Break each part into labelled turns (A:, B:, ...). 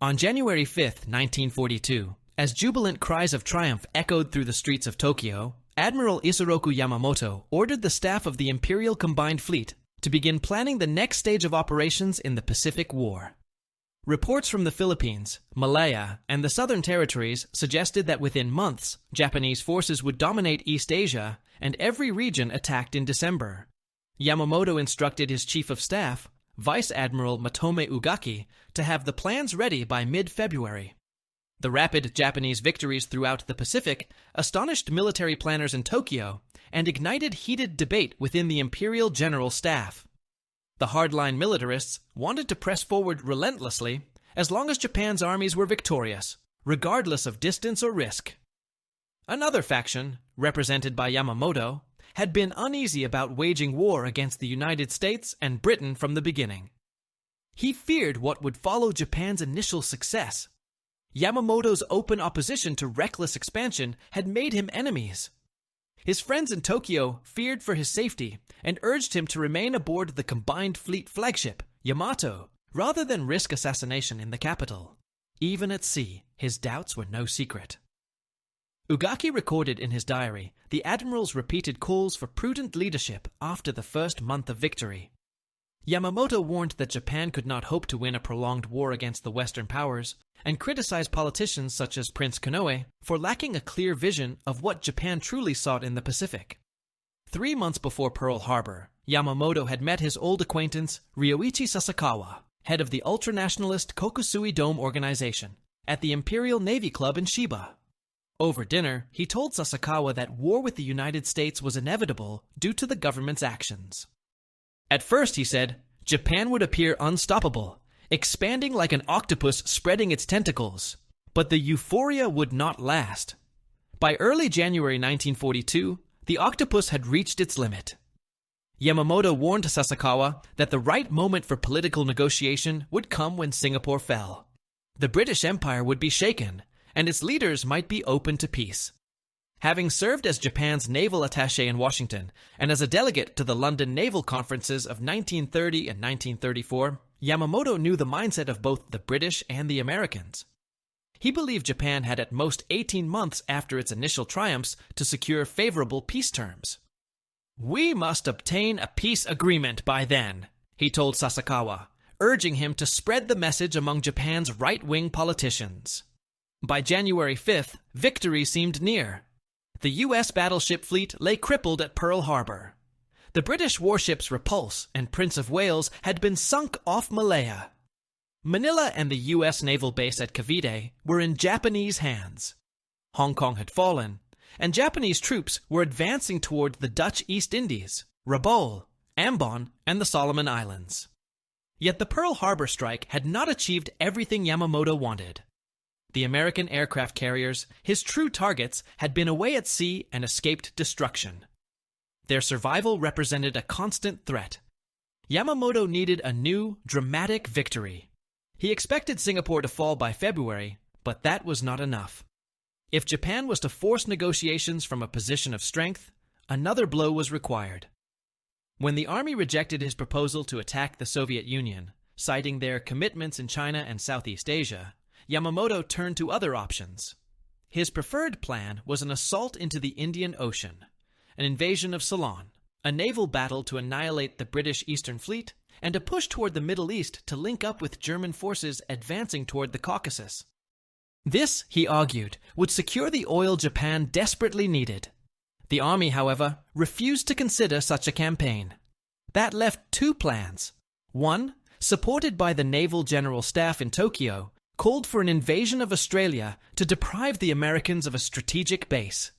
A: On January 5, 1942, as jubilant cries of triumph echoed through the streets of Tokyo, Admiral Isoroku Yamamoto ordered the staff of the Imperial Combined Fleet to begin planning the next stage of operations in the Pacific War. Reports from the Philippines, Malaya, and the Southern Territories suggested that within months, Japanese forces would dominate East Asia and every region attacked in December. Yamamoto instructed his Chief of Staff, Vice Admiral Matome Ugaki, to have the plans ready by mid-February. The rapid Japanese victories throughout the Pacific astonished military planners in Tokyo and ignited heated debate within the Imperial General Staff. The hardline militarists wanted to press forward relentlessly as long as Japan's armies were victorious, regardless of distance or risk. Another faction, represented by Yamamoto, had been uneasy about waging war against the United States and Britain from the beginning. He feared what would follow Japan's initial success. Yamamoto's open opposition to reckless expansion had made him enemies. His friends in Tokyo feared for his safety and urged him to remain aboard the Combined Fleet flagship, Yamato, rather than risk assassination in the capital. Even at sea, his doubts were no secret. Ugaki recorded in his diary the admiral's repeated calls for prudent leadership after the first month of victory. Yamamoto warned that Japan could not hope to win a prolonged war against the Western powers, and criticized politicians such as Prince Konoe for lacking a clear vision of what Japan truly sought in the Pacific. 3 months before Pearl Harbor, Yamamoto had met his old acquaintance Ryoichi Sasakawa, head of the ultranationalist Kokusui Dome organization, at the Imperial Navy Club in Shiba. Over dinner, he told Sasakawa that war with the United States was inevitable due to the government's actions. At first, he said, Japan would appear unstoppable, expanding like an octopus spreading its tentacles. But the euphoria would not last. By early January 1942, the octopus had reached its limit. Yamamoto warned Sasakawa that the right moment for political negotiation would come when Singapore fell. The British Empire would be shaken, and its leaders might be open to peace. Having served as Japan's naval attaché in Washington and as a delegate to the London naval conferences of 1930 and 1934, Yamamoto knew the mindset of both the British and the Americans. He believed Japan had at most 18 months after its initial triumphs to secure favorable peace terms. "We must obtain a peace agreement by then," he told Sasakawa, urging him to spread the message among Japan's right-wing politicians. By January 5th, victory seemed near. The U.S. battleship fleet lay crippled at Pearl Harbor. The British warships Repulse and Prince of Wales had been sunk off Malaya. Manila and the U.S. naval base at Cavite were in Japanese hands. Hong Kong had fallen, and Japanese troops were advancing toward the Dutch East Indies, Rabaul, Ambon, and the Solomon Islands. Yet the Pearl Harbor strike had not achieved everything Yamamoto wanted. The American aircraft carriers, his true targets, had been away at sea and escaped destruction. Their survival represented a constant threat. Yamamoto needed a new, dramatic victory. He expected Singapore to fall by February, but that was not enough. If Japan was to force negotiations from a position of strength, another blow was required. When the army rejected his proposal to attack the Soviet Union, citing their commitments in China and Southeast Asia, Yamamoto turned to other options. His preferred plan was an assault into the Indian Ocean, an invasion of Ceylon, a naval battle to annihilate the British Eastern Fleet, and a push toward the Middle East to link up with German forces advancing toward the Caucasus. This, he argued, would secure the oil Japan desperately needed. The army, however, refused to consider such a campaign. That left 2 plans. One, supported by the Naval General Staff in Tokyo, called for an invasion of Australia to deprive the Americans of a strategic base.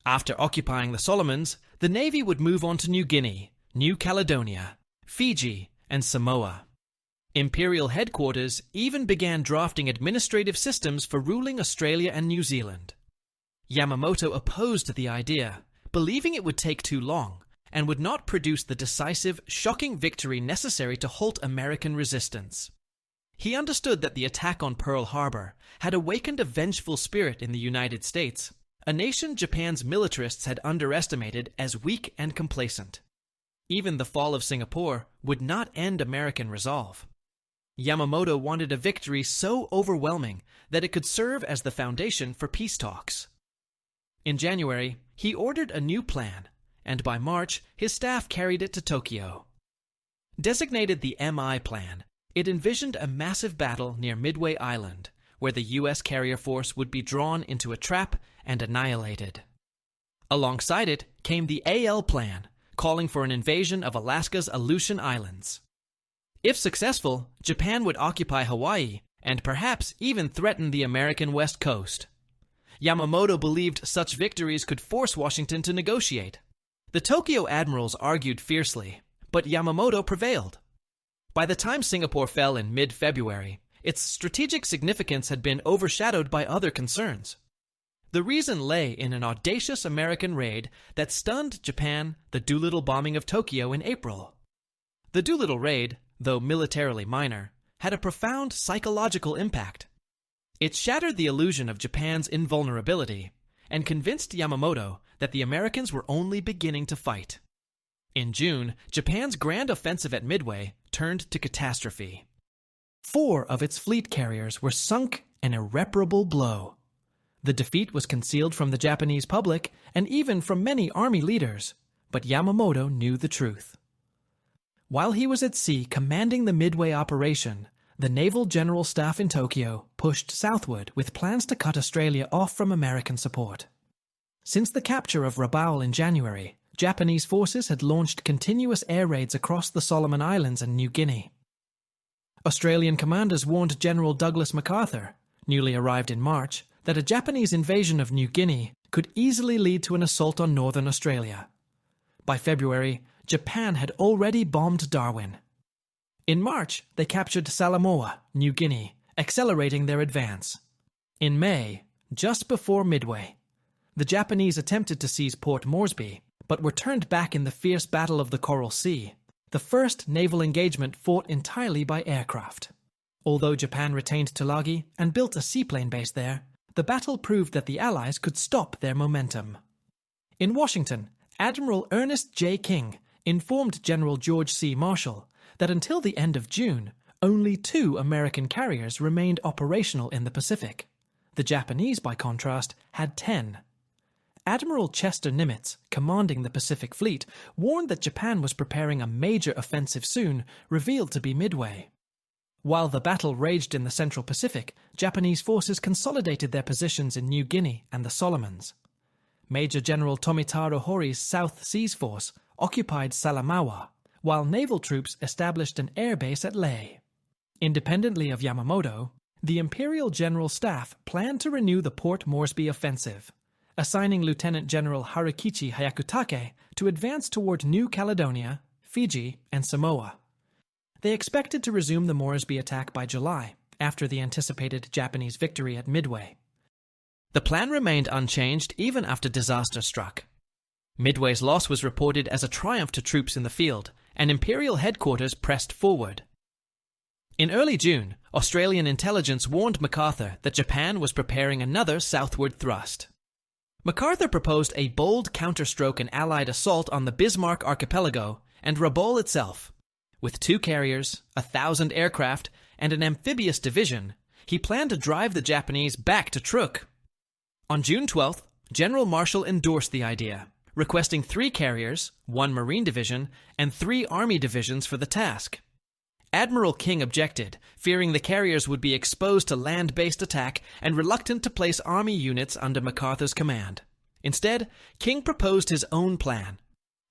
A: After occupying the Solomons, the Navy would move on to New Guinea, New Caledonia, Fiji, and Samoa. Imperial headquarters even began drafting administrative systems for ruling Australia and New Zealand. Yamamoto opposed the idea, believing it would take too long and would not produce the decisive, shocking victory necessary to halt American resistance. He understood that the attack on Pearl Harbor had awakened a vengeful spirit in the United States, a nation Japan's militarists had underestimated as weak and complacent. Even the fall of Singapore would not end American resolve. Yamamoto wanted a victory so overwhelming that it could serve as the foundation for peace talks. In January, he ordered a new plan, and by March, his staff carried it to Tokyo. Designated the MI Plan, it envisioned a massive battle near Midway Island, where the U.S. carrier force would be drawn into a trap and annihilated. Alongside it came the AL Plan, calling for an invasion of Alaska's Aleutian Islands. If successful, Japan would occupy Hawaii and perhaps even threaten the American West Coast. Yamamoto believed such victories could force Washington to negotiate. The Tokyo admirals argued fiercely, but Yamamoto prevailed. By the time Singapore fell in mid-February, its strategic significance had been overshadowed by other concerns. The reason lay in an audacious American raid that stunned Japan, the Doolittle bombing of Tokyo in April. The Doolittle raid, though militarily minor, had a profound psychological impact. It shattered the illusion of Japan's invulnerability and convinced Yamamoto that the Americans were only beginning to fight. In June, Japan's grand offensive at Midway turned to catastrophe. 4 of its fleet carriers were sunk, an irreparable blow. The defeat was concealed from the Japanese public and even from many army leaders, but Yamamoto knew the truth. While he was at sea commanding the Midway operation, the Naval General Staff in Tokyo pushed southward with plans to cut Australia off from American support. Since the capture of Rabaul in January, Japanese forces had launched continuous air raids across the Solomon Islands and New Guinea. Australian commanders warned General Douglas MacArthur, newly arrived in March, that a Japanese invasion of New Guinea could easily lead to an assault on northern Australia. By February, Japan had already bombed Darwin. In March, they captured Salamoa, New Guinea, accelerating their advance. In May, just before Midway, the Japanese attempted to seize Port Moresby, but were turned back in the fierce Battle of the Coral Sea, the first naval engagement fought entirely by aircraft. Although Japan retained Tulagi and built a seaplane base there, the battle proved that the Allies could stop their momentum. In Washington, Admiral Ernest J. King informed General George C. Marshall that until the end of June, only 2 American carriers remained operational in the Pacific. The Japanese, by contrast, had 10. Admiral Chester Nimitz, commanding the Pacific Fleet, warned that Japan was preparing a major offensive soon, revealed to be Midway. While the battle raged in the Central Pacific, Japanese forces consolidated their positions in New Guinea and the Solomons. Major General Tomitaro Hori's South Seas Force occupied Salamaua, while naval troops established an air base at Lae. Independently of Yamamoto, the Imperial General Staff planned to renew the Port Moresby offensive, assigning Lieutenant General Harukichi Hyakutake to advance toward New Caledonia, Fiji, and Samoa. They expected to resume the Moresby attack by July, after the anticipated Japanese victory at Midway. The plan remained unchanged even after disaster struck. Midway's loss was reported as a triumph to troops in the field, and Imperial headquarters pressed forward. In early June, Australian intelligence warned MacArthur that Japan was preparing another southward thrust. MacArthur proposed a bold counterstroke and Allied assault on the Bismarck Archipelago and Rabaul itself. With 2 carriers, 1,000 aircraft, and an amphibious division, he planned to drive the Japanese back to Truk. On June 12th, General Marshall endorsed the idea, requesting 3 carriers, 1 Marine division, and 3 Army divisions for the task. Admiral King objected, fearing the carriers would be exposed to land-based attack and reluctant to place Army units under MacArthur's command. Instead, King proposed his own plan,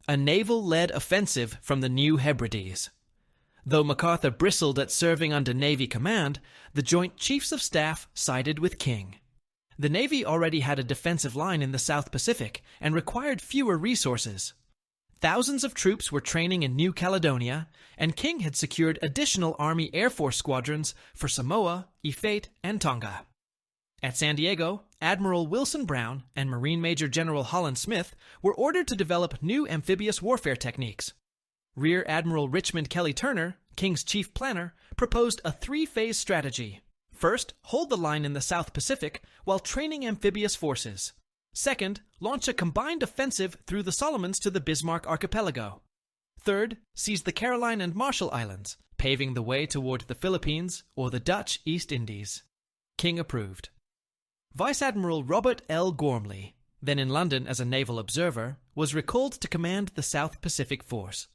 A: a naval-led offensive from the New Hebrides. Though MacArthur bristled at serving under Navy command, the Joint Chiefs of Staff sided with King. The Navy already had a defensive line in the South Pacific and required fewer resources. Thousands of troops were training in New Caledonia, and King had secured additional Army Air Force squadrons for Samoa, Ifate, and Tonga. At San Diego, Admiral Wilson Brown and Marine Major General Holland Smith were ordered to develop new amphibious warfare techniques. Rear Admiral Richmond Kelly Turner, King's chief planner, proposed a 3-phase strategy. First, hold the line in the South Pacific while training amphibious forces. Second, launch a combined offensive through the Solomons to the Bismarck Archipelago. Third, seized the Caroline and Marshall Islands, paving the way toward the Philippines or the Dutch East Indies. King approved. Vice Admiral Robert L. Gormley, then in London as a naval observer, was recalled to command the South Pacific Force.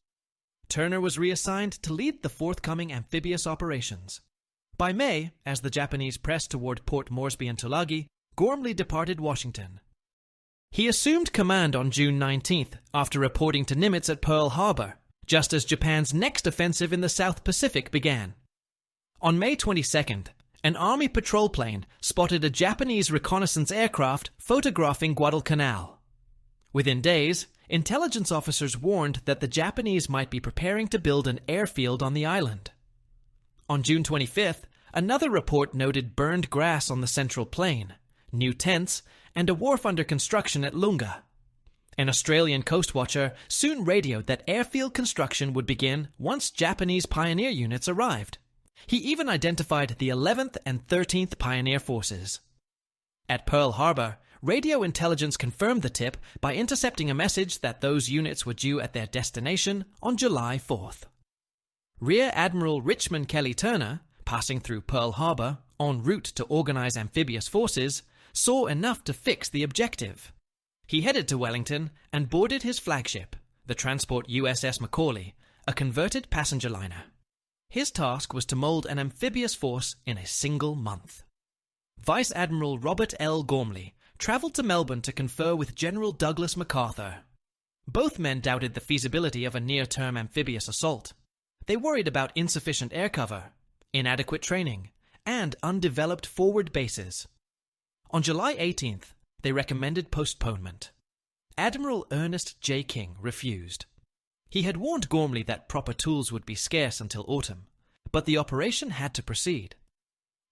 A: Turner was reassigned to lead the forthcoming amphibious operations. By May, as the Japanese pressed toward Port Moresby and Tulagi, Gormley departed Washington. He assumed command on June 19th after reporting to Nimitz at Pearl Harbor, just as Japan's next offensive in the South Pacific began. On May 22nd, an Army patrol plane spotted a Japanese reconnaissance aircraft photographing Guadalcanal. Within days, intelligence officers warned that the Japanese might be preparing to build an airfield on the island. On June 25th, another report noted burned grass on the Central Plain, new tents, and a wharf under construction at Lunga. An Australian coast watcher soon radioed that airfield construction would begin once Japanese pioneer units arrived. He even identified the 11th and 13th Pioneer Forces. At Pearl Harbor, radio intelligence confirmed the tip by intercepting a message that those units were due at their destination on July 4th. Rear Admiral Richmond Kelly Turner, passing through Pearl Harbor en route to organize amphibious forces, saw enough to fix the objective. He headed to Wellington and boarded his flagship, the transport USS Macaulay, a converted passenger liner. His task was to mold an amphibious force in a single month. Vice Admiral Robert L. Gormley traveled to Melbourne to confer with General Douglas MacArthur. Both men doubted the feasibility of a near-term amphibious assault. They worried about insufficient air cover, inadequate training, and undeveloped forward bases. On July 18th, they recommended postponement. Admiral Ernest J. King refused. He had warned Gormley that proper tools would be scarce until autumn, but the operation had to proceed.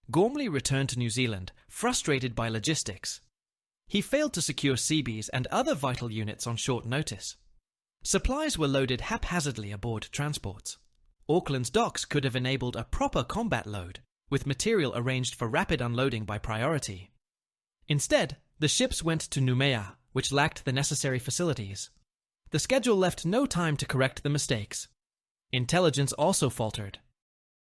A: Gormley returned to New Zealand, frustrated by logistics. He failed to secure Seabees and other vital units on short notice. Supplies were loaded haphazardly aboard transports. Auckland's docks could have enabled a proper combat load, with material arranged for rapid unloading by priority. Instead, the ships went to Noumea, which lacked the necessary facilities. The schedule left no time to correct the mistakes. Intelligence also faltered.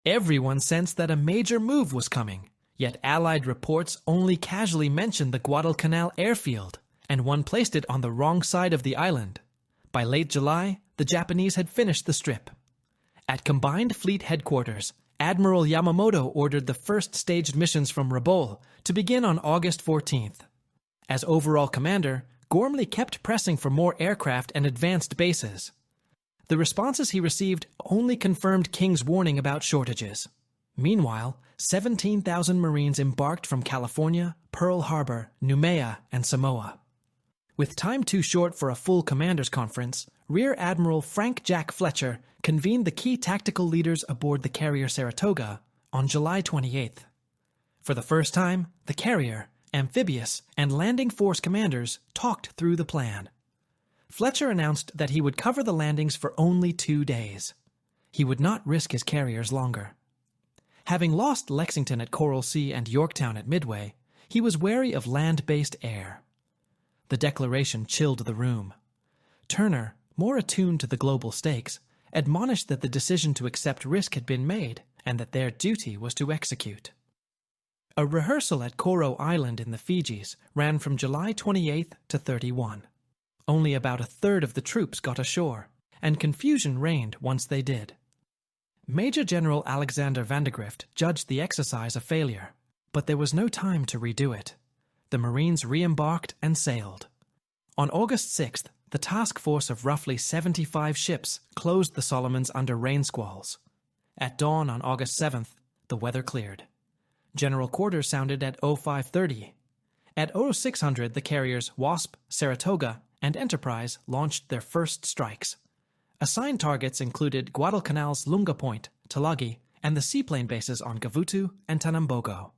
A: Everyone sensed that a major move was coming, yet Allied reports only casually mentioned the Guadalcanal airfield, and one placed it on the wrong side of the island. By late July, the Japanese had finished the strip. At Combined Fleet Headquarters, Admiral Yamamoto ordered the first staged missions from Rabaul to begin on August 14th. As overall commander, Gormley kept pressing for more aircraft and advanced bases. The responses he received only confirmed King's warning about shortages. Meanwhile, 17,000 Marines embarked from California, Pearl Harbor, Noumea, and Samoa. With time too short for a full commanders' conference, Rear Admiral Frank Jack Fletcher convened the key tactical leaders aboard the carrier Saratoga on July 28th. For the first time, the carrier, amphibious, and landing force commanders talked through the plan. Fletcher announced that he would cover the landings for only 2 days. He would not risk his carriers longer. Having lost Lexington at Coral Sea and Yorktown at Midway, he was wary of land-based air. The declaration chilled the room. Turner, more attuned to the global stakes, admonished that the decision to accept risk had been made and that their duty was to execute. A rehearsal at Koro Island in the Fijis ran from July 28th to 31. Only about a third of the troops got ashore, and confusion reigned once they did. Major General Alexander Vandegrift judged the exercise a failure, but there was no time to redo it. The Marines re-embarked and sailed. On August 6th, the task force of roughly 75 ships closed the Solomons under rain squalls. At dawn on August 7th, the weather cleared. General quarters sounded at 0530. At 0600, the carriers Wasp, Saratoga, and Enterprise launched their first strikes. Assigned targets included Guadalcanal's Lunga Point, Tulagi, and the seaplane bases on Gavutu and Tanambogo.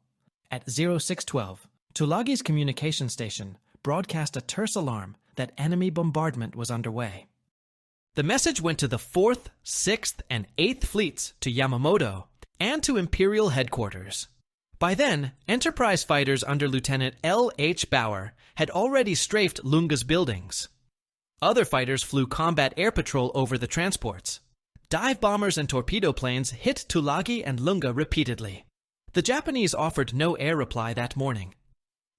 A: At 0612, Tulagi's communication station broadcast a terse alarm that enemy bombardment was underway. The message went to the 4th, 6th, and 8th Fleets, to Yamamoto, and to Imperial headquarters. By then, Enterprise fighters under Lieutenant L. H. Bauer had already strafed Lunga's buildings. Other fighters flew combat air patrol over the transports. Dive bombers and torpedo planes hit Tulagi and Lunga repeatedly. The Japanese offered no air reply that morning.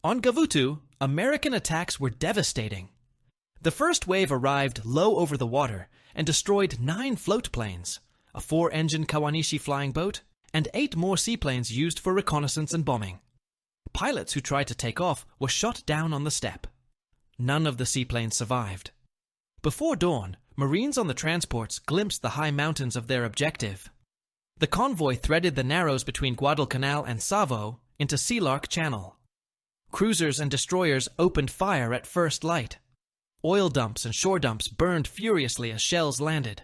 A: On Gavutu, American attacks were devastating. The first wave arrived low over the water and destroyed 9 float planes, a 4-engine Kawanishi flying boat, and 8 more seaplanes used for reconnaissance and bombing. Pilots who tried to take off were shot down on the steppe. None of the seaplanes survived. Before dawn, Marines on the transports glimpsed the high mountains of their objective. The convoy threaded the narrows between Guadalcanal and Savo into Sealark Channel. Cruisers and destroyers opened fire at first light. Oil dumps and shore dumps burned furiously as shells landed.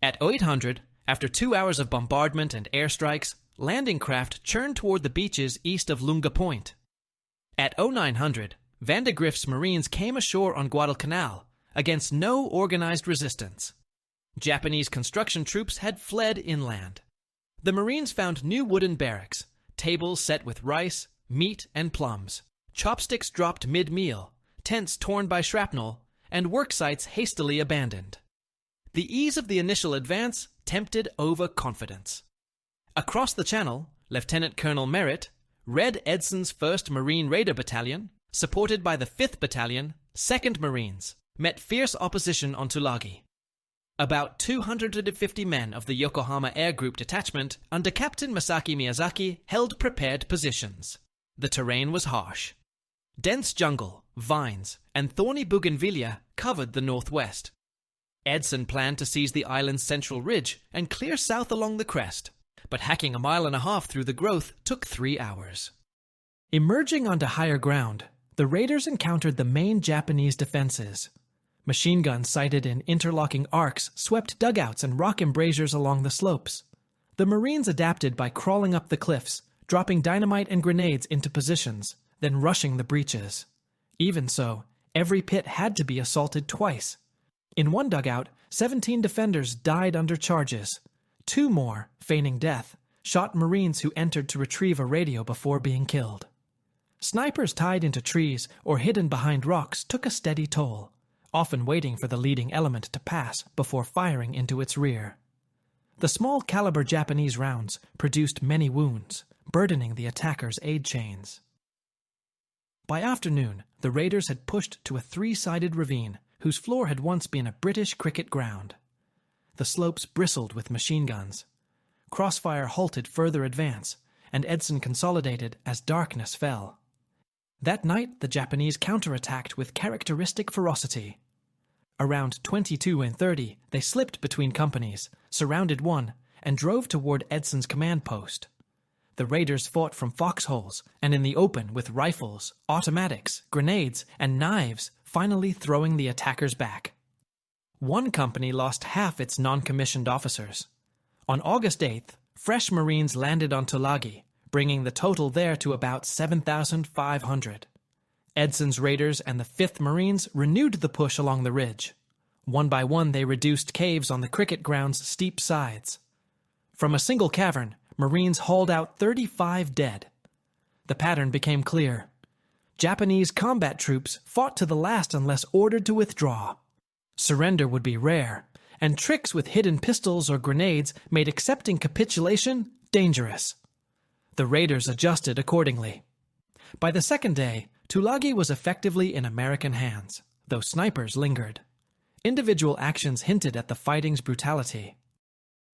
A: At 0800, after 2 hours of bombardment and airstrikes, landing craft churned toward the beaches east of Lunga Point. At 0900, Vandegrift's Marines came ashore on Guadalcanal against no organized resistance. Japanese construction troops had fled inland. The Marines found new wooden barracks, tables set with rice, meat, and plums, chopsticks dropped mid-meal, tents torn by shrapnel, and work sites hastily abandoned. The ease of the initial advance tempted overconfidence. Across the channel, Lieutenant Colonel Merritt, Red Edson's 1st Marine Raider Battalion, supported by the 5th Battalion, 2nd Marines, met fierce opposition on Tulagi. About 250 men of the Yokohama Air Group Detachment under Captain Masaki Miyazaki held prepared positions. The terrain was harsh. Dense jungle, vines, and thorny bougainvillea covered the northwest. Edson planned to seize the island's central ridge and clear south along the crest, but hacking a mile and a half through the growth took 3 hours. Emerging onto higher ground, the raiders encountered the main Japanese defenses. Machine guns sighted in interlocking arcs swept dugouts and rock embrasures along the slopes. The Marines adapted by crawling up the cliffs, dropping dynamite and grenades into positions, then rushing the breaches. Even so, every pit had to be assaulted twice. In one dugout, 17 defenders died under charges. 2 more, feigning death, shot Marines who entered to retrieve a radio before being killed. Snipers tied into trees or hidden behind rocks took a steady toll, often waiting for the leading element to pass before firing into its rear. The small-caliber Japanese rounds produced many wounds, burdening the attackers' aid chains. By afternoon, the raiders had pushed to a 3-sided ravine whose floor had once been a British cricket ground. The slopes bristled with machine guns. Crossfire halted further advance, and Edson consolidated as darkness fell. That night, the Japanese counterattacked with characteristic ferocity. Around 22:30, they slipped between companies, surrounded one, and drove toward Edson's command post. The raiders fought from foxholes and in the open with rifles, automatics, grenades, and knives, finally throwing the attackers back. One company lost half its non-commissioned officers. On August 8th, fresh Marines landed on Tulagi, bringing the total there to about 7,500. Edson's raiders and the 5th Marines renewed the push along the ridge. One by one they reduced caves on the cricket ground's steep sides. From a single cavern, Marines hauled out 35 dead. The pattern became clear. Japanese combat troops fought to the last unless ordered to withdraw. Surrender would be rare, and tricks with hidden pistols or grenades made accepting capitulation dangerous. The raiders adjusted accordingly. By the second day, Tulagi was effectively in American hands, though snipers lingered. Individual actions hinted at the fighting's brutality.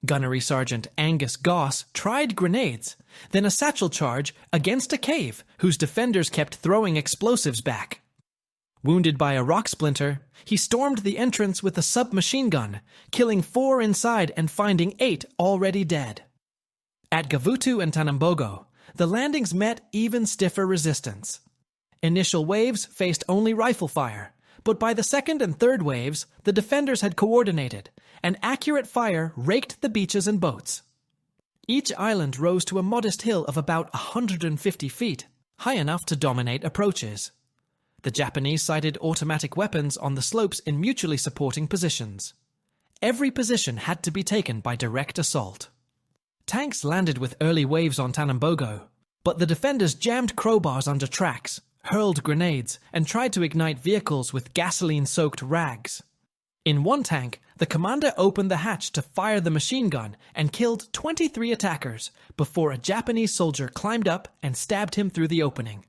A: Gunnery Sergeant Angus Goss tried grenades, then a satchel charge against a cave whose defenders kept throwing explosives back. Wounded by a rock splinter, he stormed the entrance with a submachine gun, killing 4 inside and finding 8 already dead. At Gavutu and Tanambogo, the landings met even stiffer resistance. Initial waves faced only rifle fire, but by the second and third waves, the defenders had coordinated, and accurate fire raked the beaches and boats. Each island rose to a modest hill of about 150 feet, high enough to dominate approaches. The Japanese sighted automatic weapons on the slopes in mutually supporting positions. Every position had to be taken by direct assault. Tanks landed with early waves on Tanambogo, but the defenders jammed crowbars under tracks, hurled grenades, and tried to ignite vehicles with gasoline-soaked rags. In one tank, the commander opened the hatch to fire the machine gun and killed 23 attackers before a Japanese soldier climbed up and stabbed him through the opening.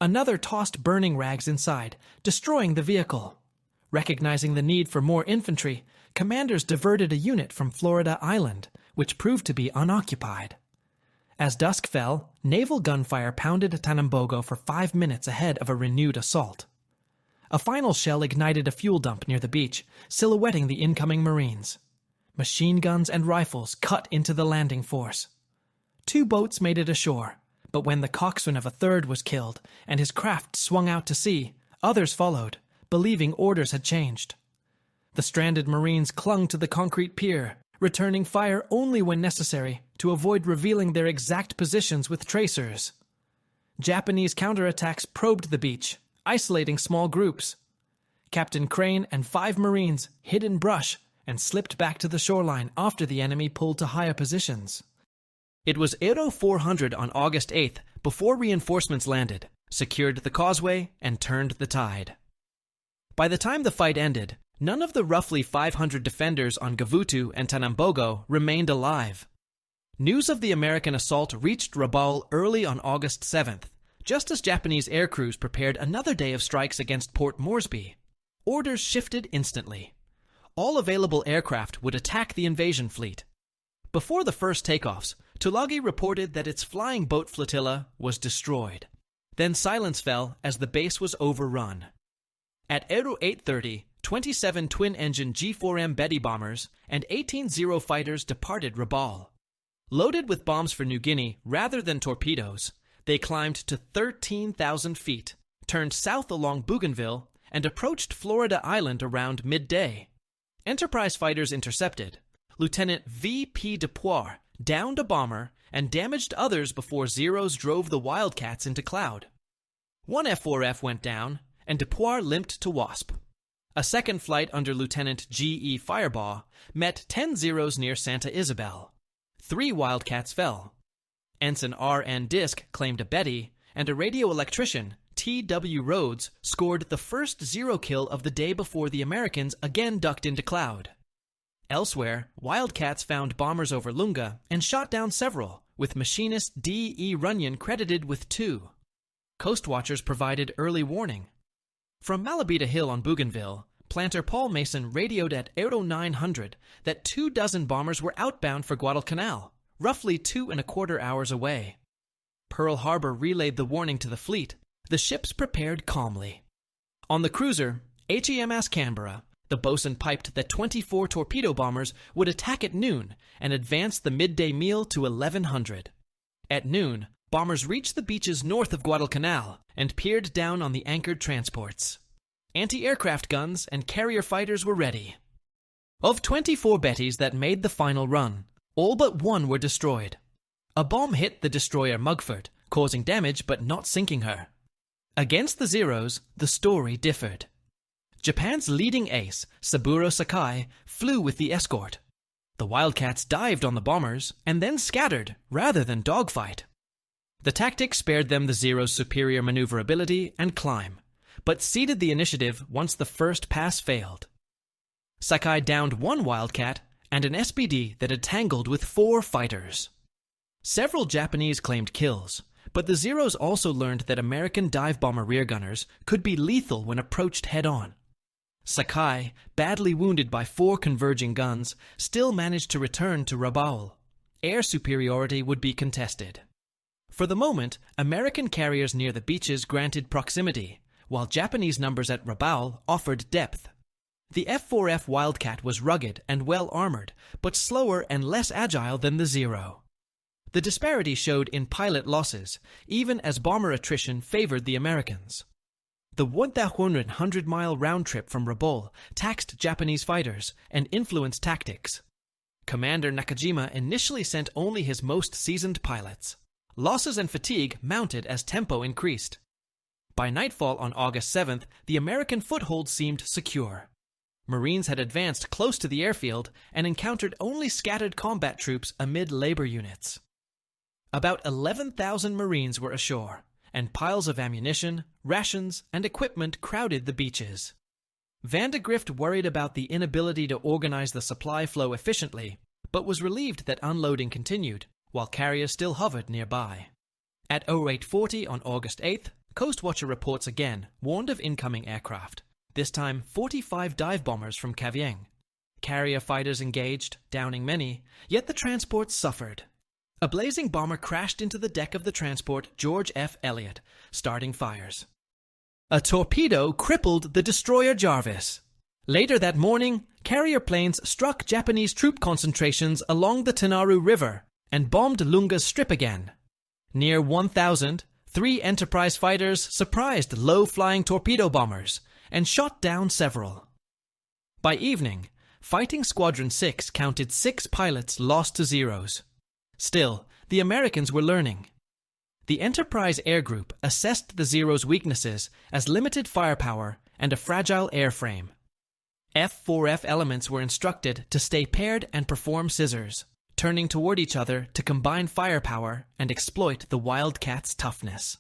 A: Another tossed burning rags inside, destroying the vehicle. Recognizing the need for more infantry, commanders diverted a unit from Florida Island, which proved to be unoccupied. As dusk fell, naval gunfire pounded Tanambogo for 5 minutes ahead of a renewed assault. A final shell ignited a fuel dump near the beach, silhouetting the incoming Marines. Machine guns and rifles cut into the landing force. 2 boats made it ashore, but when the coxswain of a third was killed and his craft swung out to sea, others followed, believing orders had changed. The stranded Marines clung to the concrete pier, returning fire only when necessary to avoid revealing their exact positions with tracers. Japanese counterattacks probed the beach, isolating small groups. Captain Crane and 5 Marines hid in brush and slipped back to the shoreline after the enemy pulled to higher positions. It was Aero 400 on August 8th before reinforcements landed, secured the causeway, and turned the tide. By the time the fight ended, none of the roughly 500 defenders on Gavutu and Tanambogo remained alive. News of the American assault reached Rabaul early on August 7th, just as Japanese air crews prepared another day of strikes against Port Moresby. Orders shifted instantly. All available aircraft would attack the invasion fleet. Before the first takeoffs, Tulagi reported that its flying boat flotilla was destroyed. Then silence fell as the base was overrun. At Aero 830, 27 twin-engine G4M Betty bombers and 18 Zero fighters departed Rabaul. Loaded with bombs for New Guinea rather than torpedoes, they climbed to 13,000 feet, turned south along Bougainville, and approached Florida Island around midday. Enterprise fighters intercepted. Lieutenant V.P. Depoire downed a bomber and damaged others before Zeros drove the Wildcats into cloud. One F4F went down, and Depoire limped to Wasp. A second flight under Lieutenant G.E. Firebaugh met 10 Zeros near Santa Isabel. 3 Wildcats fell. Ensign R.N. Disk claimed a Betty, and a radio electrician, T.W. Rhodes, scored the first Zero kill of the day before the Americans again ducked into cloud. Elsewhere, Wildcats found bombers over Lunga and shot down several, with machinist D.E. Runyon credited with 2. Coast Watchers provided early warning. From Malabita Hill on Bougainville, planter Paul Mason radioed at Aero 900 that 24 bombers were outbound for Guadalcanal, roughly 2¼ hours away. Pearl Harbor relayed the warning to the fleet. The ships prepared calmly. On the cruiser, HMS Canberra, the bosun piped that 24 torpedo bombers would attack at noon and advance the midday meal to 1100. At noon, bombers reached the beaches north of Guadalcanal and peered down on the anchored transports. Anti-aircraft guns and carrier fighters were ready. Of 24 Bettys that made the final run, all but 1 were destroyed. A bomb hit the destroyer Mugford, causing damage but not sinking her. Against the Zeros, the story differed. Japan's leading ace, Saburo Sakai, flew with the escort. The Wildcats dived on the bombers and then scattered rather than dogfight. The tactic spared them the Zero's superior maneuverability and climb, but ceded the initiative once the first pass failed. Sakai downed 1 Wildcat and an SBD that had tangled with 4 fighters. Several Japanese claimed kills, but the Zeros also learned that American dive bomber rear gunners could be lethal when approached head-on. Sakai, badly wounded by 4 converging guns, still managed to return to Rabaul. Air superiority would be contested. For the moment, American carriers near the beaches granted proximity, while Japanese numbers at Rabaul offered depth. The F4F Wildcat was rugged and well-armored, but slower and less agile than the Zero. The disparity showed in pilot losses, even as bomber attrition favored the Americans. The 1,100-mile round trip from Rabaul taxed Japanese fighters and influenced tactics. Commander Nakajima initially sent only his most seasoned pilots. Losses and fatigue mounted as tempo increased. By nightfall on August 7th, the American foothold seemed secure. Marines had advanced close to the airfield and encountered only scattered combat troops amid labor units. About 11,000 Marines were ashore, and piles of ammunition, rations, and equipment crowded the beaches. Vandegrift worried about the inability to organize the supply flow efficiently, but was relieved that unloading continued, while carriers still hovered nearby. At 0840 on August 8th, Coastwatcher reports again warned of incoming aircraft, this time 45 dive bombers from Cavien. Carrier fighters engaged, downing many, yet the transport suffered. A blazing bomber crashed into the deck of the transport George F. Elliott, starting fires. A torpedo crippled the destroyer Jarvis. Later that morning, carrier planes struck Japanese troop concentrations along the Tanaru River and bombed Lunga's Strip again. Near 1,000, 3 Enterprise fighters surprised low-flying torpedo bombers and shot down several. By evening, Fighting Squadron 6 counted 6 pilots lost to Zeros. Still, the Americans were learning. The Enterprise Air Group assessed the Zero's weaknesses as limited firepower and a fragile airframe. F-4F elements were instructed to stay paired and perform scissors, turning toward each other to combine firepower and exploit the Wildcat's toughness.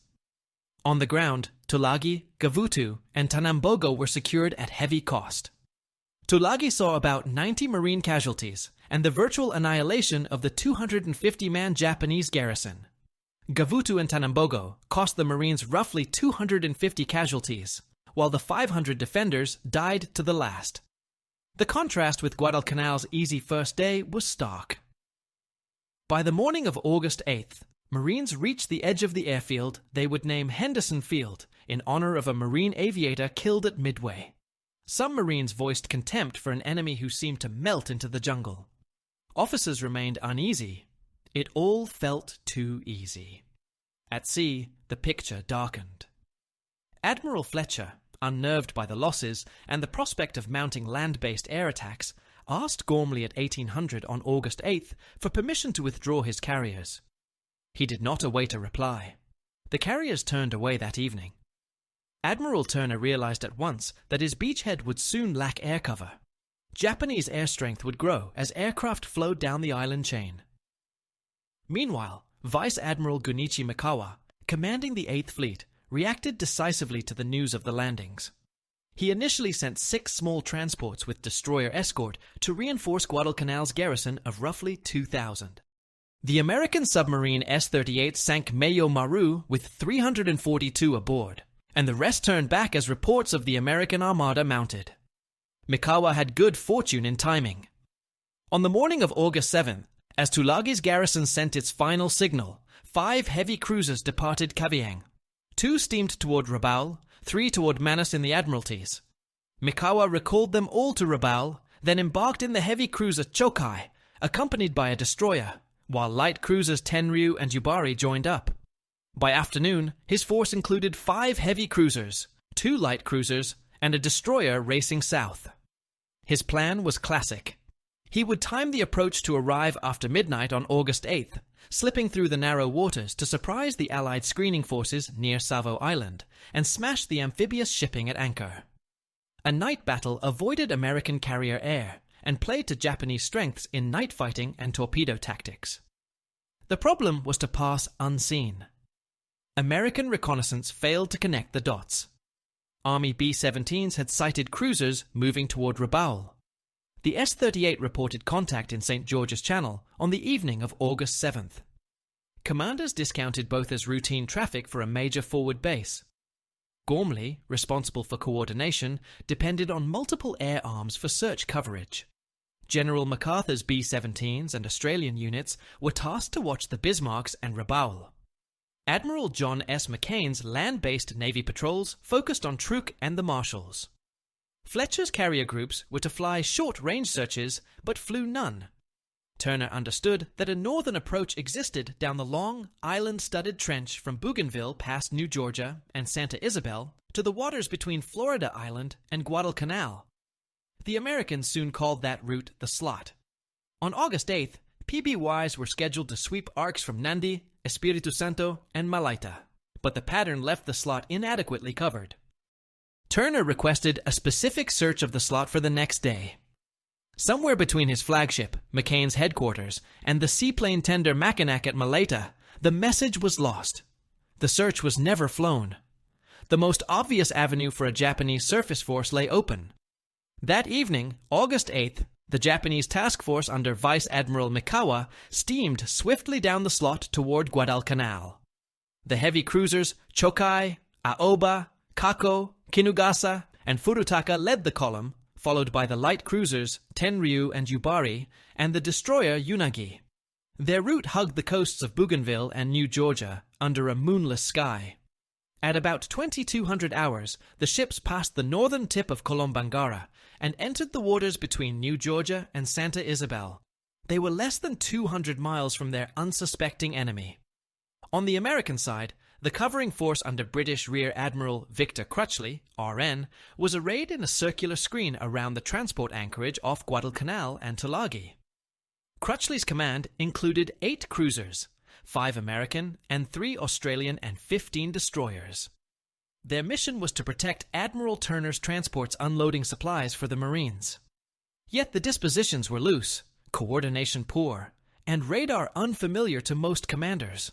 A: On the ground, Tulagi, Gavutu, and Tanambogo were secured at heavy cost. Tulagi saw about 90 Marine casualties and the virtual annihilation of the 250-man Japanese garrison. Gavutu and Tanambogo cost the Marines roughly 250 casualties, while the 500 defenders died to the last. The contrast with Guadalcanal's easy first day was stark. By the morning of August 8th, Marines reached the edge of the airfield they would name Henderson Field in honor of a Marine aviator killed at Midway. Some Marines voiced contempt for an enemy who seemed to melt into the jungle. Officers remained uneasy. It all felt too easy. At sea, the picture darkened. Admiral Fletcher, unnerved by the losses and the prospect of mounting land-based air attacks, asked Gormley at 1800 on August 8th for permission to withdraw his carriers. He did not await a reply. The carriers turned away that evening. Admiral Turner realized at once that his beachhead would soon lack air cover. Japanese air strength would grow as aircraft flowed down the island chain. Meanwhile, Vice Admiral Gunichi Mikawa, commanding the 8th Fleet, reacted decisively to the news of the landings. He initially sent 6 small transports with destroyer escort to reinforce Guadalcanal's garrison of roughly 2,000. The American submarine S-38 sank Meyo Maru with 342 aboard, and the rest turned back as reports of the American armada mounted. Mikawa had good fortune in timing. On the morning of August 7th, as Tulagi's garrison sent its final signal, 5 heavy cruisers departed Cavien. 2 steamed toward Rabaul, 3 toward Manus in the Admiralties. Mikawa recalled them all to Rabaul, then embarked in the heavy cruiser Chokai, accompanied by a destroyer, while light cruisers Tenryu and Yubari joined up. By afternoon, his force included 5 heavy cruisers, 2 light cruisers, and a destroyer racing south. His plan was classic. He would time the approach to arrive after midnight on August 8th, slipping through the narrow waters to surprise the Allied screening forces near Savo Island and smash the amphibious shipping at anchor. A night battle avoided American carrier air and played to Japanese strengths in night fighting and torpedo tactics. The problem was to pass unseen. American reconnaissance failed to connect the dots. Army B-17s had sighted cruisers moving toward Rabaul. The S-38 reported contact in St. George's Channel on the evening of August 7th. Commanders discounted both as routine traffic for a major forward base. Gormley, responsible for coordination, depended on multiple air arms for search coverage. General MacArthur's B-17s and Australian units were tasked to watch the Bismarcks and Rabaul. Admiral John S. McCain's land-based Navy patrols focused on Truk and the Marshalls. Fletcher's carrier groups were to fly short-range searches, but flew none. Turner understood that a northern approach existed down the long, island-studded trench from Bougainville past New Georgia and Santa Isabel to the waters between Florida Island and Guadalcanal. The Americans soon called that route the Slot. On August 8th, PBYs were scheduled to sweep arcs from Nandi, Espiritu Santo, and Malaita, but the pattern left the slot inadequately covered. Turner requested a specific search of the slot for the next day. Somewhere between his flagship, McCain's headquarters, and the seaplane tender Mackinac at Malaita, the message was lost. The search was never flown. The most obvious avenue for a Japanese surface force lay open, That evening, August 8th, the Japanese task force under Vice Admiral Mikawa steamed swiftly down the slot toward Guadalcanal. The heavy cruisers Chokai, Aoba, Kako, Kinugasa, and Furutaka led the column, followed by the light cruisers Tenryu and Yubari, and the destroyer Unagi. Their route hugged the coasts of Bougainville and New Georgia under a moonless sky. At about 2200 hours, the ships passed the northern tip of Kolombangara and entered the waters between New Georgia and Santa Isabel. They were less than 200 miles from their unsuspecting enemy. On the American side, the covering force under British Rear Admiral Victor Crutchley, RN, was arrayed in a circular screen around the transport anchorage off Guadalcanal and Tulagi. Crutchley's command included 8 cruisers, 5 American and 3 Australian and 15 destroyers. Their mission was to protect Admiral Turner's transports unloading supplies for the Marines. Yet the dispositions were loose, coordination poor, and radar unfamiliar to most commanders.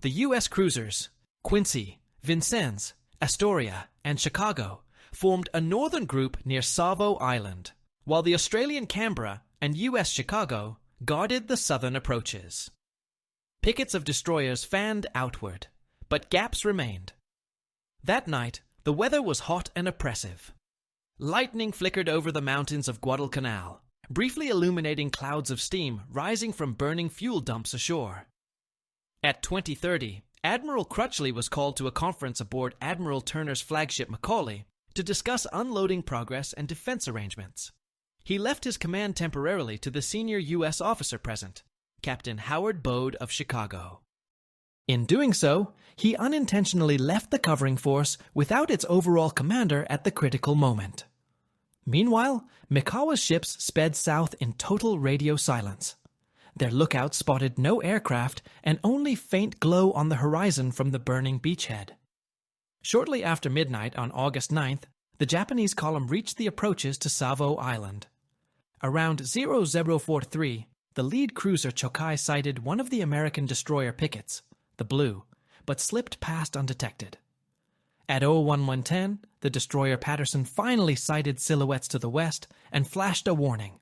A: The U.S. cruisers, Quincy, Vincennes, Astoria, and Chicago, formed a northern group near Savo Island, while the Australian Canberra and U.S. Chicago guarded the southern approaches. Pickets of destroyers fanned outward, but gaps remained. That night, the weather was hot and oppressive. Lightning flickered over the mountains of Guadalcanal, briefly illuminating clouds of steam rising from burning fuel dumps ashore. At 20:30, Admiral Crutchley was called to a conference aboard Admiral Turner's flagship Macaulay to discuss unloading progress and defense arrangements. He left his command temporarily to the senior U.S. officer present, Captain Howard Bode of Chicago. In doing so, he unintentionally left the covering force without its overall commander at the critical moment. Meanwhile, Mikawa's ships sped south in total radio silence. Their lookouts spotted no aircraft and only faint glow on the horizon from the burning beachhead. Shortly after midnight on August 9th, the Japanese column reached the approaches to Savo Island. Around 0043, the lead cruiser Chokai sighted one of the American destroyer pickets, the Blue, but slipped past undetected. At 01110, the destroyer Patterson finally sighted silhouettes to the west and flashed a warning.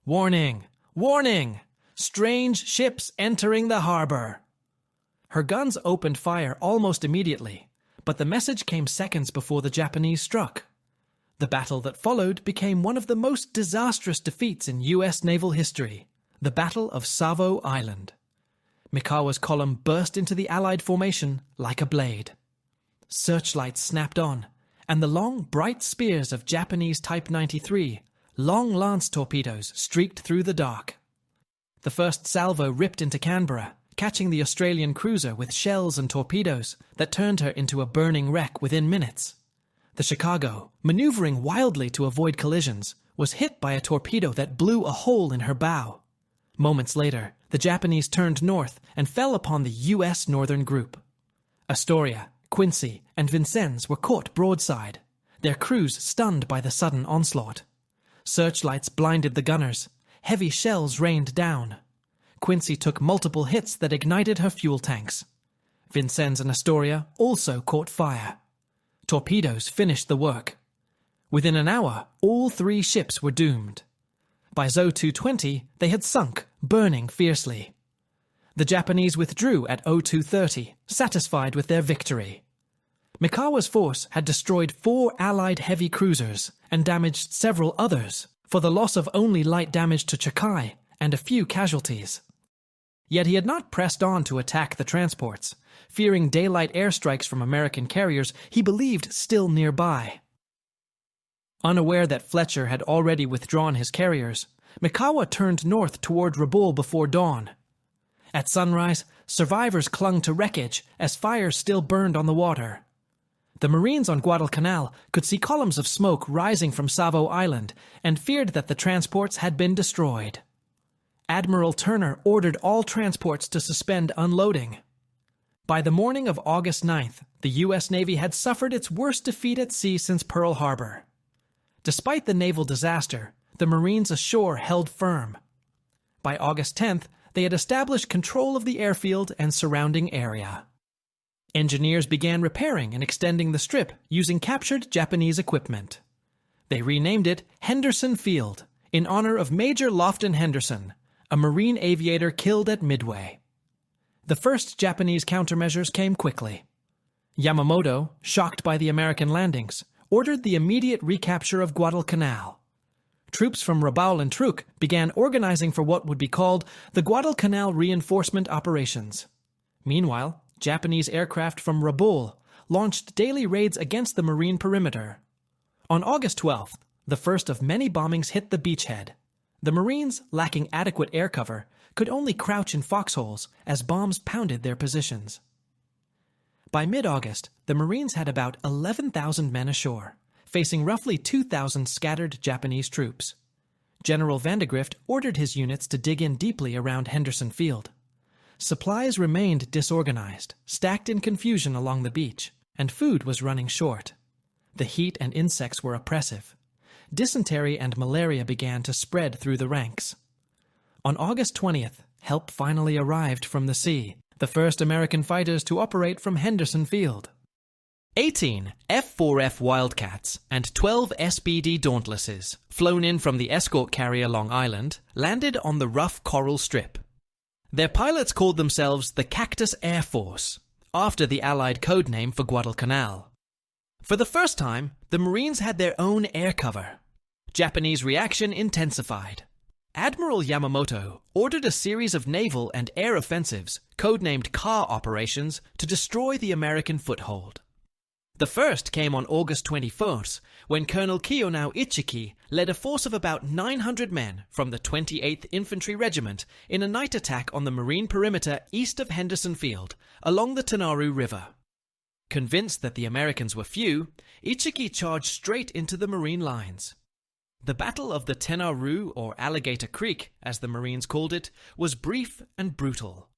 A: "Warning! Warning! Strange ships entering the harbor!" Her guns opened fire almost immediately, but the message came seconds before the Japanese struck. The battle that followed became one of the most disastrous defeats in U.S. naval history, the Battle of Savo Island. Mikawa's column burst into the Allied formation like a blade. Searchlights snapped on, and the long, bright spears of Japanese Type 93, long lance torpedoes, streaked through the dark. The first salvo ripped into Canberra, catching the Australian cruiser with shells and torpedoes that turned her into a burning wreck within minutes. The Chicago, maneuvering wildly to avoid collisions, was hit by a torpedo that blew a hole in her bow. Moments later, the Japanese turned north and fell upon the U.S. Northern Group. Astoria, Quincy, and Vincennes were caught broadside, their crews stunned by the sudden onslaught. Searchlights blinded the gunners. Heavy shells rained down. Quincy took multiple hits that ignited her fuel tanks. Vincennes and Astoria also caught fire. Torpedoes finished the work. Within an hour, all 3 ships were doomed. By ZO-220, they had sunk, burning fiercely. The Japanese withdrew at 0230, satisfied with their victory. Mikawa's force had destroyed 4 Allied heavy cruisers and damaged several others, for the loss of only light damage to Chokai and a few casualties. Yet he had not pressed on to attack the transports. Fearing daylight airstrikes from American carriers he believed still nearby. Unaware that Fletcher had already withdrawn his carriers, Mikawa turned north toward Rabaul before dawn. At sunrise, survivors clung to wreckage as fires still burned on the water. The Marines on Guadalcanal could see columns of smoke rising from Savo Island and feared that the transports had been destroyed. Admiral Turner ordered all transports to suspend unloading. By the morning of August 9th, the U.S. Navy had suffered its worst defeat at sea since Pearl Harbor. Despite the naval disaster, the Marines ashore held firm. By August 10th, they had established control of the airfield and surrounding area. Engineers began repairing and extending the strip using captured Japanese equipment. They renamed it Henderson Field in honor of Major Lofton Henderson, a Marine aviator killed at Midway. The first Japanese countermeasures came quickly. Yamamoto, shocked by the American landings, ordered the immediate recapture of Guadalcanal. Troops from Rabaul and Truk began organizing for what would be called the Guadalcanal Reinforcement Operations. Meanwhile, Japanese aircraft from Rabaul launched daily raids against the marine perimeter. On August 12th, the first of many bombings hit the beachhead. The Marines, lacking adequate air cover, could only crouch in foxholes as bombs pounded their positions. By mid-August, the Marines had about 11,000 men ashore, facing roughly 2,000 scattered Japanese troops. General Vandegrift ordered his units to dig in deeply around Henderson Field. Supplies remained disorganized, stacked in confusion along the beach, and food was running short. The heat and insects were oppressive. Dysentery and malaria began to spread through the ranks. On August 20th, help finally arrived from the sea, the first American fighters to operate from Henderson Field. 18 F-4F Wildcats and 12 SBD Dauntlesses, flown in from the escort carrier Long Island, landed on the rough coral strip. Their pilots called themselves the Cactus Air Force, after the Allied code name for Guadalcanal. For the first time, the Marines had their own air cover. Japanese reaction intensified. Admiral Yamamoto ordered a series of naval and air offensives, codenamed Car operations, to destroy the American foothold. The first came on August 21st, when Colonel Kiyonao Ichiki led a force of about 900 men from the 28th Infantry Regiment in a night attack on the marine perimeter east of Henderson Field, along the Tanaru River. Convinced that the Americans were few, Ichiki charged straight into the Marine lines. The Battle of the Tanaru, or Alligator Creek, as the Marines called it, was brief and brutal.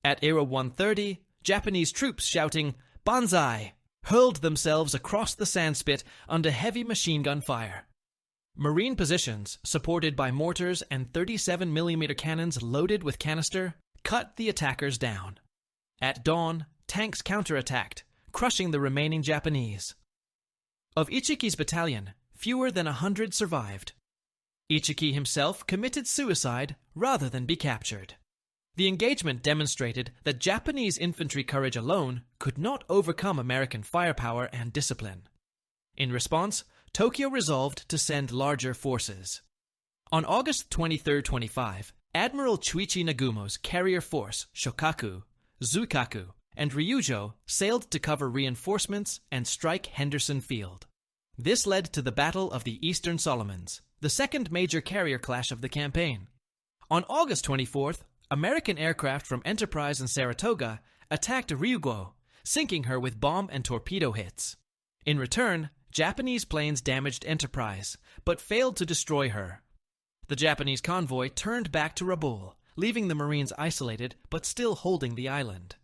A: At era 1:30, Japanese troops shouting, "Banzai!" hurled themselves across the sandspit under heavy machine gun fire. Marine positions, supported by mortars and 37mm cannons loaded with canister, cut the attackers down. At dawn, tanks counterattacked, crushing the remaining Japanese. Of Ichiki's battalion, fewer than 100 survived. Ichiki himself committed suicide rather than be captured. The engagement demonstrated that Japanese infantry courage alone could not overcome American firepower and discipline. In response, Tokyo resolved to send larger forces. On August 23-25, Admiral Chuichi Nagumo's carrier force, Shokaku, Zuikaku, and Ryujo sailed to cover reinforcements and strike Henderson Field. This led to the Battle of the Eastern Solomons, the second major carrier clash of the campaign. On August 24th, American aircraft from Enterprise and Saratoga attacked Ryugo, sinking her with bomb and torpedo hits. In return, Japanese planes damaged Enterprise, but failed to destroy her. The Japanese convoy turned back to Rabaul, leaving the Marines isolated but still holding the island.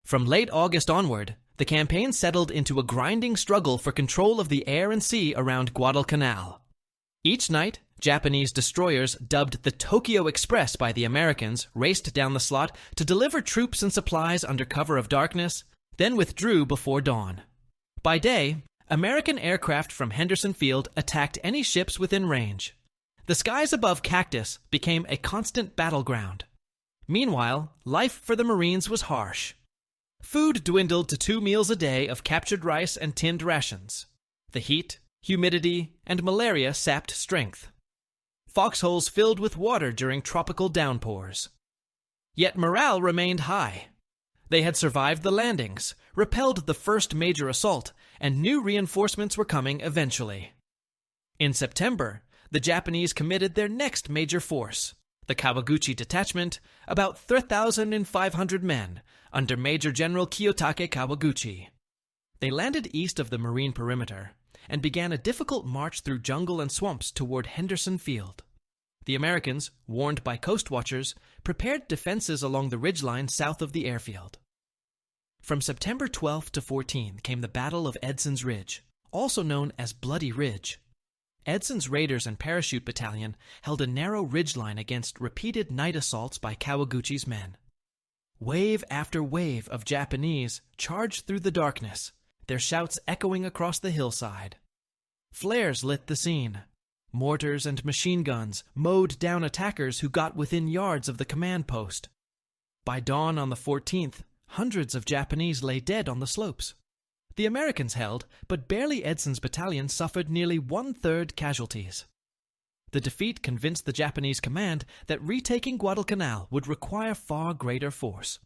A: From late August onward, the campaign settled into a grinding struggle for control of the air and sea around Guadalcanal. Each night, Japanese destroyers, dubbed the Tokyo Express by the Americans, raced down the slot to deliver troops and supplies under cover of darkness, then withdrew before dawn. By day, American aircraft from Henderson Field attacked any ships within range. The skies above Cactus became a constant battleground. Meanwhile, life for the Marines was harsh. Food dwindled to 2 meals a day of captured rice and tinned rations. The heat, humidity, and malaria sapped strength. Foxholes filled with water during tropical downpours. Yet morale remained high. They had survived the landings, repelled the first major assault, and new reinforcements were coming eventually. In September, the Japanese committed their next major force, the Kawaguchi Detachment, about 3,500 men, under Major General Kiyotake Kawaguchi. They landed east of the marine perimeter and began a difficult march through jungle and swamps toward Henderson Field. The Americans, warned by coast watchers, prepared defenses along the ridgeline south of the airfield. From September 12 to 14 came the Battle of Edson's Ridge, also known as Bloody Ridge. Edson's Raiders and Parachute Battalion held a narrow ridgeline against repeated night assaults by Kawaguchi's men. Wave after wave of Japanese charged through the darkness, their shouts echoing across the hillside. Flares lit the scene. Mortars and machine guns mowed down attackers who got within yards of the command post. By dawn on the 14th, hundreds of Japanese lay dead on the slopes. The Americans held, but barely Edson's battalion suffered nearly one-third casualties. The defeat convinced the Japanese command that retaking Guadalcanal would require far greater force.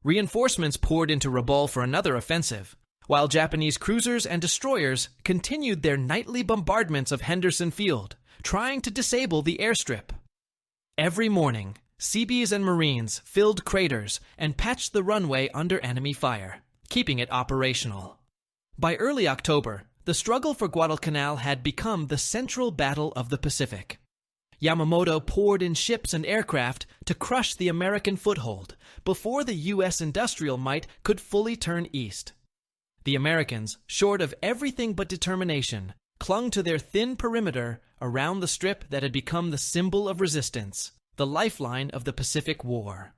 A: Reinforcements poured into Rabaul for another offensive, while Japanese cruisers and destroyers continued their nightly bombardments of Henderson Field, trying to disable the airstrip. Every morning, Seabees and Marines filled craters and patched the runway under enemy fire, keeping it operational. By early October, the struggle for Guadalcanal had become the central battle of the Pacific. Yamamoto poured in ships and aircraft to crush the American foothold before the U.S. industrial might could fully turn east. The Americans, short of everything but determination, clung to their thin perimeter around the strip that had become the symbol of resistance, the lifeline of the Pacific War.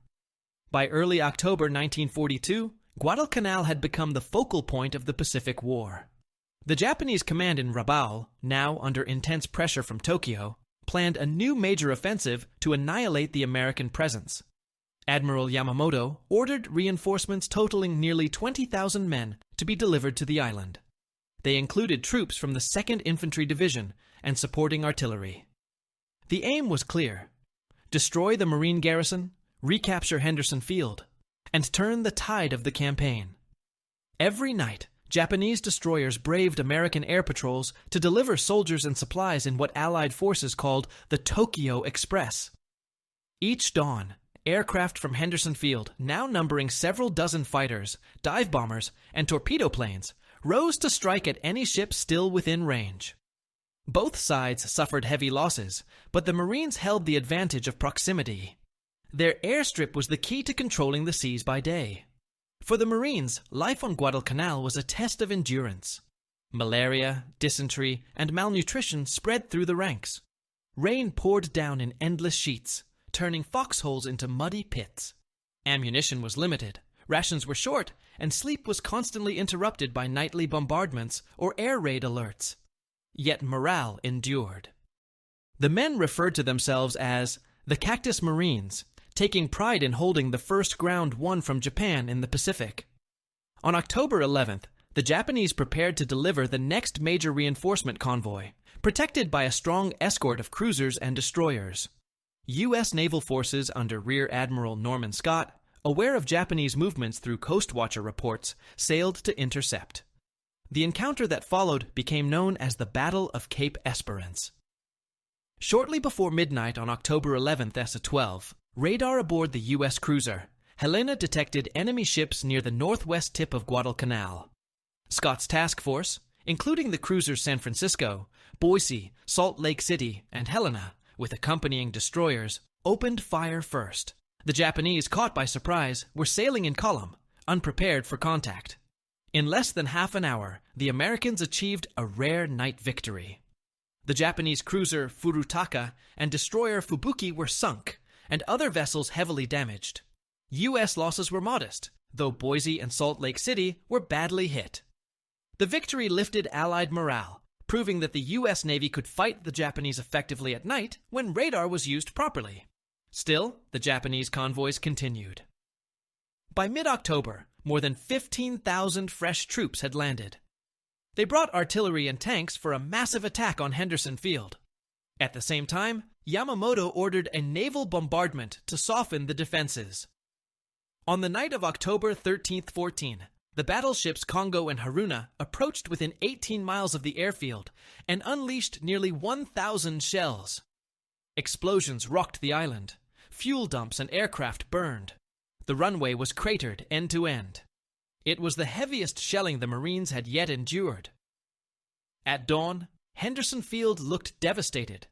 A: By early October 1942, Guadalcanal had become the focal point of the Pacific War. The Japanese command in Rabaul, now under intense pressure from Tokyo, planned a new major offensive to annihilate the American presence. Admiral Yamamoto ordered reinforcements totaling nearly 20,000 men to be delivered to the island. They included troops from the 2nd Infantry Division and supporting artillery. The aim was clear: destroy the Marine garrison, recapture Henderson Field, and turn the tide of the campaign. Every night, Japanese destroyers braved American air patrols to deliver soldiers and supplies in what Allied forces called the Tokyo Express. Each dawn, aircraft from Henderson Field, now numbering several dozen fighters, dive bombers, and torpedo planes, rose to strike at any ship still within range. Both sides suffered heavy losses, but the Marines held the advantage of proximity. Their airstrip was the key to controlling the seas by day. For the Marines, life on Guadalcanal was a test of endurance. Malaria, dysentery, and malnutrition spread through the ranks. Rain poured down in endless sheets, turning foxholes into muddy pits. Ammunition was limited, rations were short, and sleep was constantly interrupted by nightly bombardments or air raid alerts. Yet morale endured. The men referred to themselves as the Cactus Marines, taking pride in holding the first ground won from Japan in the Pacific. On October 11th, the Japanese prepared to deliver the next major reinforcement convoy, protected by a strong escort of cruisers and destroyers. U.S. naval forces under Rear Admiral Norman Scott, aware of Japanese movements through Coast Watcher reports, sailed to intercept. The encounter that followed became known as the Battle of Cape Esperance. Shortly before midnight on October 11th S-12, radar aboard the U.S. cruiser Helena detected enemy ships near the northwest tip of Guadalcanal. Scott's task force, including the cruisers San Francisco, Boise, Salt Lake City, and Helena, with accompanying destroyers, opened fire first. The Japanese, caught by surprise, were sailing in column, unprepared for contact. In less than half an hour, the Americans achieved a rare night victory. The Japanese cruiser Furutaka and destroyer Fubuki were sunk, and other vessels heavily damaged. U.S. losses were modest, though Boise and Salt Lake City were badly hit. The victory lifted Allied morale, proving that the U.S. Navy could fight the Japanese effectively at night when radar was used properly. Still, the Japanese convoys continued. By mid-October, more than 15,000 fresh troops had landed. They brought artillery and tanks for a massive attack on Henderson Field. At the same time, Yamamoto ordered a naval bombardment to soften the defenses. On the night of October 13-14, the battleships Kongo and Haruna approached within 18 miles of the airfield and unleashed nearly 1,000 shells. Explosions rocked the island. Fuel dumps and aircraft burned. The runway was cratered end to end. It was the heaviest shelling the Marines had yet endured. At dawn, Henderson Field looked devastated,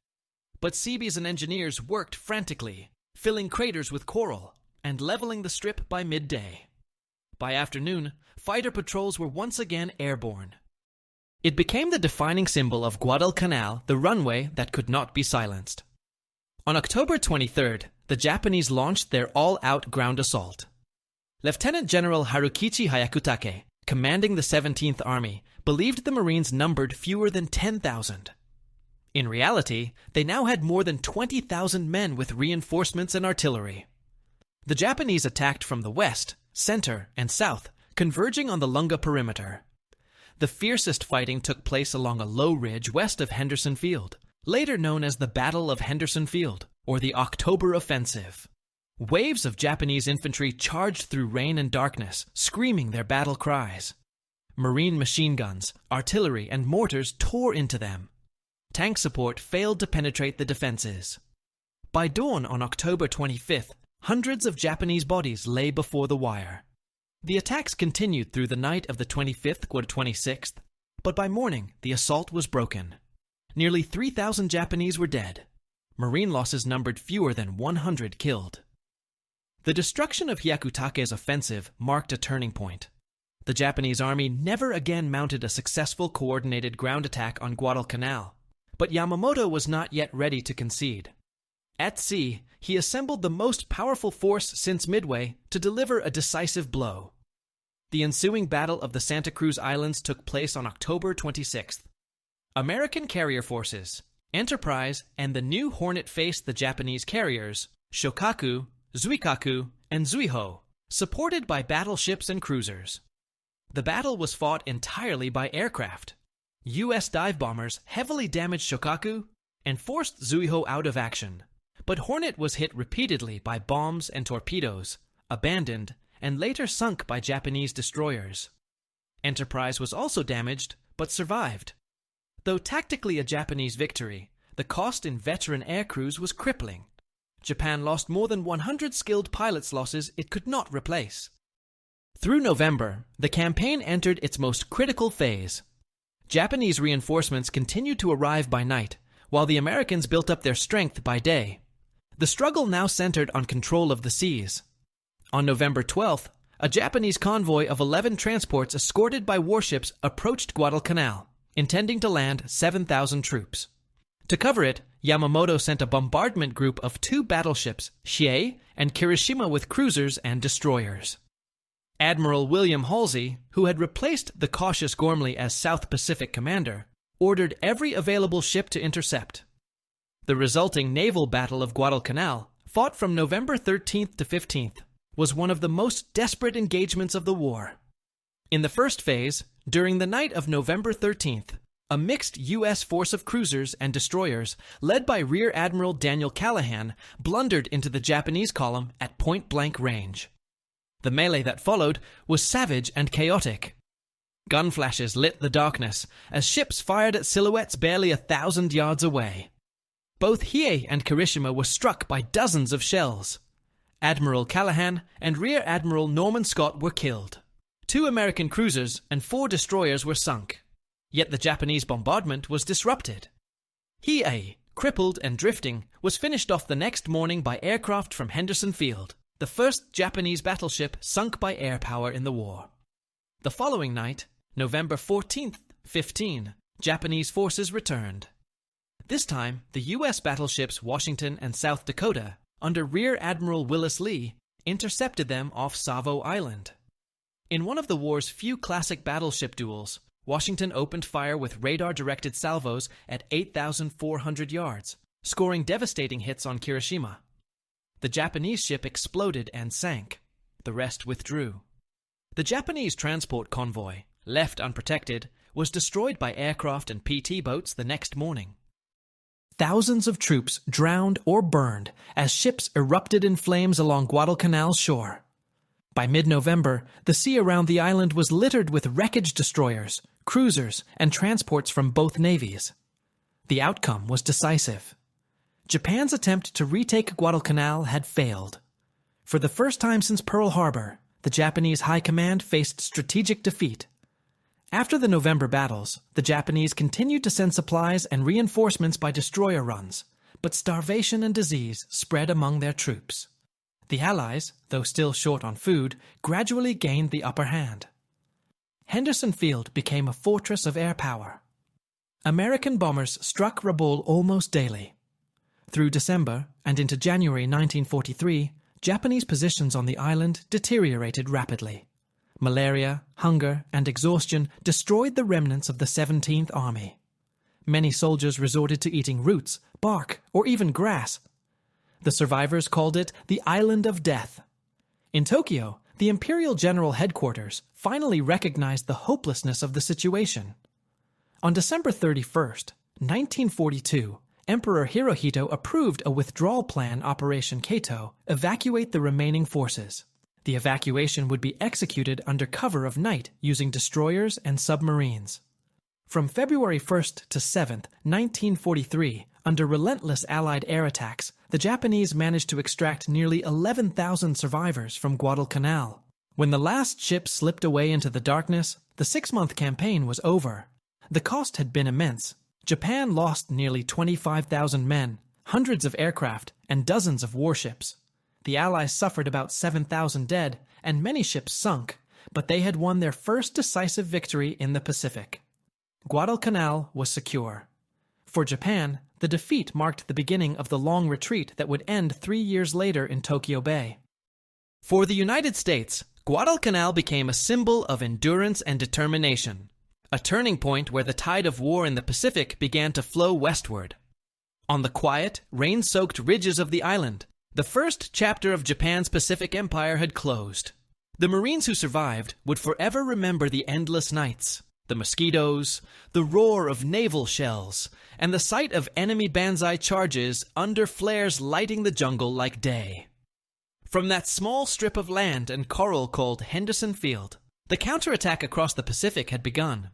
A: but Seabees and engineers worked frantically, filling craters with coral and leveling the strip by midday. By afternoon, fighter patrols were once again airborne. It became the defining symbol of Guadalcanal, the runway that could not be silenced. On October 23rd, the Japanese launched their all-out ground assault. Lieutenant General Harukichi Hyakutake, commanding the 17th Army, believed the Marines numbered fewer than 10,000. In reality, they now had more than 20,000 men with reinforcements and artillery. The Japanese attacked from the west, center, and south, converging on the Lunga perimeter. The fiercest fighting took place along a low ridge west of Henderson Field, later known as the Battle of Henderson Field, or the October Offensive. Waves of Japanese infantry charged through rain and darkness, screaming their battle cries. Marine machine guns, artillery, and mortars tore into them. Tank support failed to penetrate the defenses. By dawn on October 25th, hundreds of Japanese bodies lay before the wire. The attacks continued through the night of the 25th or 26th, but by morning the assault was broken. Nearly 3,000 Japanese were dead. Marine losses numbered fewer than 100 killed. The destruction of Hyakutake's offensive marked a turning point. The Japanese army never again mounted a successful coordinated ground attack on Guadalcanal, but Yamamoto was not yet ready to concede. At sea, he assembled the most powerful force since Midway to deliver a decisive blow. The ensuing Battle of the Santa Cruz Islands took place on October 26th. American carrier forces, Enterprise, and the new Hornet faced the Japanese carriers, Shokaku, Zuikaku, and Zuiho, supported by battleships and cruisers. The battle was fought entirely by aircraft. U.S. dive bombers heavily damaged Shokaku and forced Zuiho out of action, but Hornet was hit repeatedly by bombs and torpedoes, abandoned, and later sunk by Japanese destroyers. Enterprise was also damaged, but survived. Though tactically a Japanese victory, the cost in veteran air crews was crippling. Japan lost more than 100 skilled pilots' losses it could not replace. Through November, the campaign entered its most critical phase. Japanese reinforcements continued to arrive by night, while the Americans built up their strength by day. The struggle now centered on control of the seas. On November 12th, a Japanese convoy of 11 transports escorted by warships approached Guadalcanal, intending to land 7,000 troops. To cover it, Yamamoto sent a bombardment group of 2 battleships, Shie and Kirishima, with cruisers and destroyers. Admiral William Halsey, who had replaced the cautious Gormley as South Pacific commander, ordered every available ship to intercept. The resulting naval battle of Guadalcanal, fought from November 13th to 15th, was one of the most desperate engagements of the war. In the first phase, during the night of November 13th, a mixed U.S. force of cruisers and destroyers, led by Rear Admiral Daniel Callahan, blundered into the Japanese column at point-blank range. The melee that followed was savage and chaotic. Gun flashes lit the darkness as ships fired at silhouettes barely 1,000 yards away. Both Hiei and Kirishima were struck by dozens of shells. Admiral Callahan and Rear Admiral Norman Scott were killed. 2 American cruisers and 4 destroyers were sunk. Yet the Japanese bombardment was disrupted. Hiei, crippled and drifting, was finished off the next morning by aircraft from Henderson Field, the first Japanese battleship sunk by air power in the war. The following night, November 14th, 15, Japanese forces returned. This time, the U.S. battleships Washington and South Dakota, under Rear Admiral Willis Lee, intercepted them off Savo Island. In one of the war's few classic battleship duels, Washington opened fire with radar-directed salvos at 8,400 yards, scoring devastating hits on Kirishima. The Japanese ship exploded and sank. The rest withdrew. The Japanese transport convoy, left unprotected, was destroyed by aircraft and PT boats the next morning. Thousands of troops drowned or burned as ships erupted in flames along Guadalcanal's shore. By mid-November, the sea around the island was littered with wreckage destroyers, cruisers, and transports from both navies. The outcome was decisive. Japan's attempt to retake Guadalcanal had failed. For the first time since Pearl Harbor, the Japanese High Command faced strategic defeat. After the November battles, the Japanese continued to send supplies and reinforcements by destroyer runs, but starvation and disease spread among their troops. The Allies, though still short on food, gradually gained the upper hand. Henderson Field became a fortress of air power. American bombers struck Rabaul almost daily. Through December and into January 1943, Japanese positions on the island deteriorated rapidly. Malaria, hunger, and exhaustion destroyed the remnants of the 17th Army. Many soldiers resorted to eating roots, bark, or even grass. The survivors called it the Island of Death. In Tokyo, the Imperial General Headquarters finally recognized the hopelessness of the situation. On December 31st, 1942, Emperor Hirohito approved a withdrawal plan, Operation Kato, evacuate the remaining forces. The evacuation would be executed under cover of night using destroyers and submarines. From February 1st to 7th, 1943, under relentless Allied air attacks, the Japanese managed to extract nearly 11,000 survivors from Guadalcanal. When the last ship slipped away into the darkness, the 6-month campaign was over. The cost had been immense. Japan lost nearly 25,000 men, hundreds of aircraft, and dozens of warships. The Allies suffered about 7,000 dead, and many ships sunk, but they had won their first decisive victory in the Pacific. Guadalcanal was secure. For Japan, the defeat marked the beginning of the long retreat that would end 3 years later in Tokyo Bay. For the United States, Guadalcanal became a symbol of endurance and determination, a turning point where the tide of war in the Pacific began to flow westward. On the quiet, rain-soaked ridges of the island, the first chapter of Japan's Pacific Empire had closed. The Marines who survived would forever remember the endless nights, the mosquitoes, the roar of naval shells, and the sight of enemy banzai charges under flares lighting the jungle like day. From that small strip of land and coral called Henderson Field, the counterattack across the Pacific had begun.